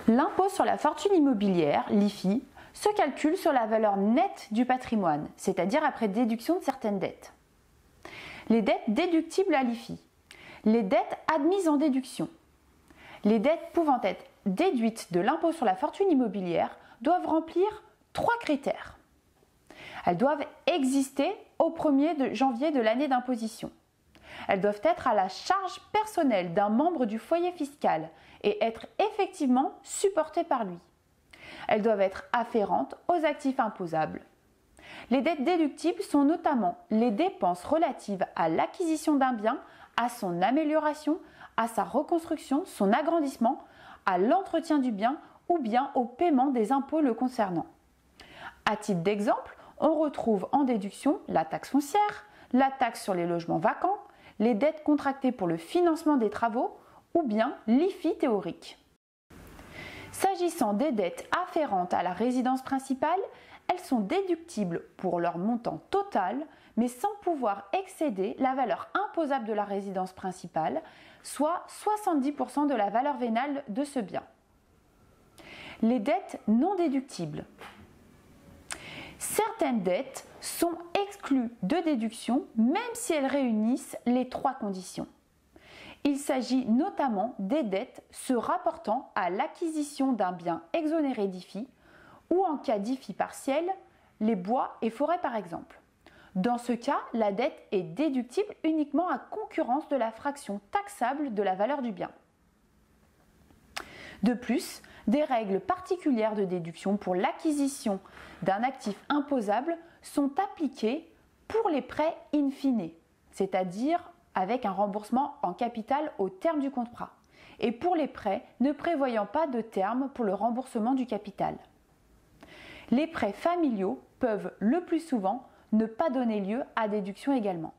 L'impôt sur la fortune immobilière, l'IFI, se calcule sur la valeur nette du patrimoine, c'est-à-dire après déduction de certaines dettes. Les dettes déductibles à l'IFI, les dettes admises en déduction. Les dettes pouvant être déduites de l'impôt sur la fortune immobilière doivent remplir 3 critères. Elles doivent exister au 1er janvier de l'année d'imposition. Elles doivent être à la charge personnelle d'un membre du foyer fiscal et être effectivement supportées par lui. Elles doivent être afférentes aux actifs imposables. Les dettes déductibles sont notamment les dépenses relatives à l'acquisition d'un bien, à son amélioration, à sa reconstruction, son agrandissement, à l'entretien du bien ou bien au paiement des impôts le concernant. À titre d'exemple, on retrouve en déduction la taxe foncière, la taxe sur les logements vacants, les dettes contractées pour le financement des travaux ou bien l'IFI théorique. S'agissant des dettes afférentes à la résidence principale, elles sont déductibles pour leur montant total, mais sans pouvoir excéder la valeur imposable de la résidence principale, soit 70% de la valeur vénale de ce bien. Les dettes non déductibles. Certaines dettes sont exclues de déduction même si elles réunissent les 3 conditions. Il s'agit notamment des dettes se rapportant à l'acquisition d'un bien exonéré d'IFI ou en cas d'IFI partiel, les bois et forêts par exemple. Dans ce cas, la dette est déductible uniquement à concurrence de la fraction taxable de la valeur du bien. De plus, des règles particulières de déduction pour l'acquisition d'un actif imposable sont appliquées pour les prêts in fine, c'est-à-dire avec un remboursement en capital au terme du contrat, et pour les prêts ne prévoyant pas de terme pour le remboursement du capital. Les prêts familiaux peuvent le plus souvent ne pas donner lieu à déduction également.